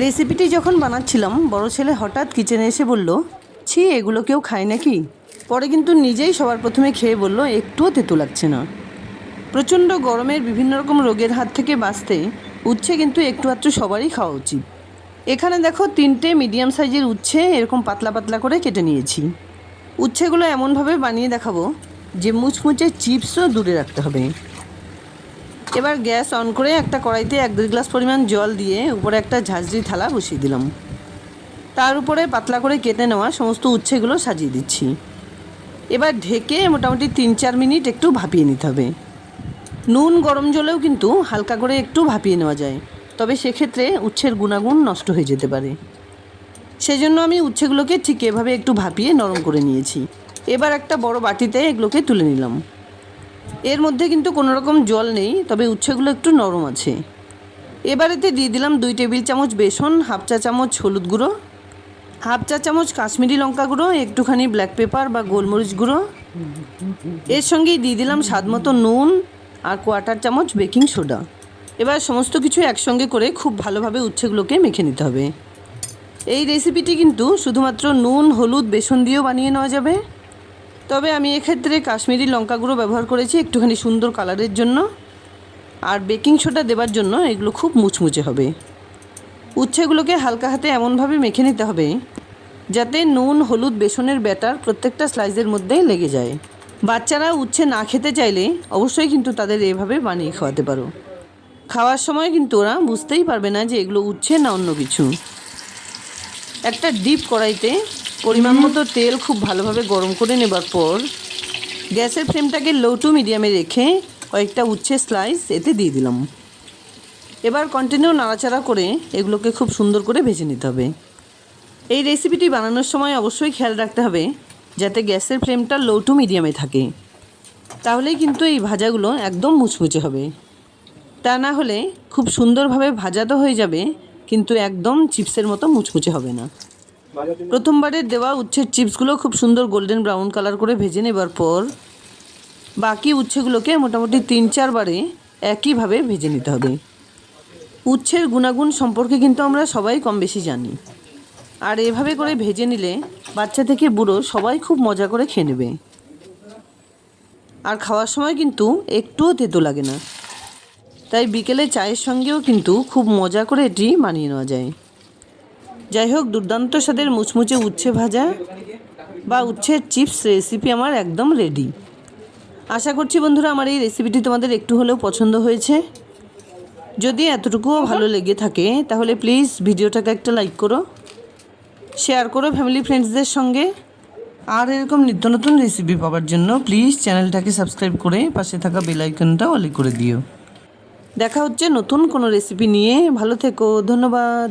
রেসিপিটি যখন বানাচ্ছিলাম বড় ছেলে হঠাৎ কিচেনে এসে বলল, ছি এগুলো কেউ খায় নাকি? পরে কিন্তু নিজেই সবার প্রথমে খেয়ে বলল, একটুও তেতো লাগছে না। প্রচণ্ড গরমের বিভিন্ন রকম রোগের হাত থেকে বাঁচতে উচ্ছে কিন্তু একটু আধটু সবারই খাওয়া উচিত। এখানে দেখো 3টে মিডিয়াম সাইজের উচ্ছে এরকম পাতলা পাতলা করে কেটে নিয়েছি। উচ্ছেগুলো এমনভাবে বানিয়ে দেখাবো যে মুচমুচে চিপসও দূরে রাখতে হবে। এবার গ্যাস অন করে একটা কড়াইতে 1-2 গ্লাস পরিমাণ জল দিয়ে উপরে একটা ঝাঁঝরি থালা বসিয়ে দিলাম। তার উপরে পাতলা করে কেটে নেওয়া সমস্ত উচ্ছেগুলো সাজিয়ে দিচ্ছি। এবার ঢেকে মোটামুটি 3-4 মিনিট একটু ভাপিয়ে নিতে হবে। নুন গরম জলেও কিন্তু হালকা করে একটু ভাপিয়ে নেওয়া যায়, তবে সেক্ষেত্রে উচ্ছের গুণাগুণ নষ্ট হয়ে যেতে পারে। সেজন্য আমি উচ্ছেগুলোকে ঠিক এভাবে একটু ভাপিয়ে নরম করে নিয়েছি। এবার একটা বড় বাটিতে এগুলোকে তুলে নিলাম। এর মধ্যে কিন্তু কোনো রকম জল নেই, তবে উচ্ছেগুলো একটু নরম আছে। এবার এতে দিয়ে দিলাম 2 টেবিল চামচ বেসন, 1/2 চা চামচ হলুদ গুঁড়ো, 1/2 চা চামচ কাশ্মীরি লঙ্কা গুঁড়ো, একটুখানি ব্ল্যাক পেপার বা গোলমরিচ গুঁড়ো। এর সঙ্গেই দিয়ে দিলাম স্বাদমতো নুন আর 1/4 চামচ বেকিং সোডা। এবার সমস্ত কিছু একসঙ্গে করে খুব ভালোভাবে উচ্ছেগুলোকে মেখে নিতে হবে। এই রেসিপিটি কিন্তু শুধুমাত্র নুন, হলুদ, বেসন দিয়েও বানিয়ে নেওয়া যাবে, তবে আমি এক্ষেত্রে কাশ্মীরি লঙ্কা গুঁড়ো ব্যবহার করেছি একটুখানি সুন্দর কালারের জন্য, আর বেকিং সোডা দেওয়ার জন্য এগুলো খুব মুচমুচে হবে। উচ্ছেগুলোকে হালকা হাতে এমনভাবে মেখে নিতে হবে যাতে নুন, হলুদ, বেসনের ব্যাটার প্রত্যেকটা স্লাইসের মধ্যে লেগে যায়। বাচ্চারা উচ্ছে না খেতে চাইলে অবশ্যই কিন্তু তাদের এভাবে বানিয়ে খাওয়াতে পারো। খাওয়ার সময় কিন্তু ওরা বুঝতেই পারবে না যে এগুলো উচ্ছে না অন্য কিছু। একটা ডিপ কড়াইতে পরিমাণ মতো তেল খুব ভালোভাবে গরম করে নেবার পর গ্যাসের ফ্লেমটাকে লো টু মিডিয়ামে রেখে কয়েকটা উচ্ছে স্লাইস এতে দিয়ে দিলাম। এবার কন্টিনিউ নাড়াচাড়া করে এগুলোকে খুব সুন্দর করে ভেজে নিতে হবে। এই রেসিপিটি বানানোর সময় অবশ্যই খেয়াল রাখতে হবে যাতে গ্যাসের ফ্লেমটা লো টু মিডিয়ামে থাকে, তাহলেই কিন্তু এই ভাজাগুলো একদম মুচমুচে হবে। তা না হলে খুব সুন্দরভাবে ভাজা তো হয়ে যাবে, কিন্তু একদম চিপসের মতো মুচমুচে হবে না। প্রথমবারের দেওয়া উচ্ছের চিপসগুলো খুব সুন্দর গোল্ডেন ব্রাউন কালার করে ভেজে নেবার পর বাকি উচ্ছেগুলোকে মোটামুটি 3-4 বারে একইভাবে ভেজে নিতে হবে। উচ্ছের গুণাগুণ সম্পর্কে কিন্তু আমরা সবাই কম বেশি জানি, আর এভাবে করে ভেজে নিলে বাচ্চা থেকে বুড়ো সবাই খুব মজা করে খেয়ে নেবে। আর খাওয়ার সময় কিন্তু একটুও তেতো লাগে না, তাই বিকেলে চায়ের সঙ্গেও কিন্তু খুব মজা করে এটি বানিয়ে নেওয়া যায়। যাই হোক, দুর্দান্ত স্বাদের মুচমুচে উচ্ছে ভাজা বা উচ্ছের চিপস রেসিপি আমার একদম রেডি। আশা করছি বন্ধুরা আমার এই রেসিপিটি তোমাদের একটু হলেও পছন্দ হয়েছে। যদি এতটুকুও ভালো লেগে থাকে তাহলে প্লিজ ভিডিওটাকে একটা লাইক করো, শেয়ার করো ফ্যামিলি ফ্রেন্ডসদের সঙ্গে। আর এরকম নিত্য নতুন রেসিপি পাওয়ার জন্য প্লিজ চ্যানেলটাকে সাবস্ক্রাইব করে পাশে থাকা বেল আইকনটা অল করে দিও। দেখা হচ্ছে নতুন কোনো রেসিপি নিয়ে। ভালো থেকো, ধন্যবাদ।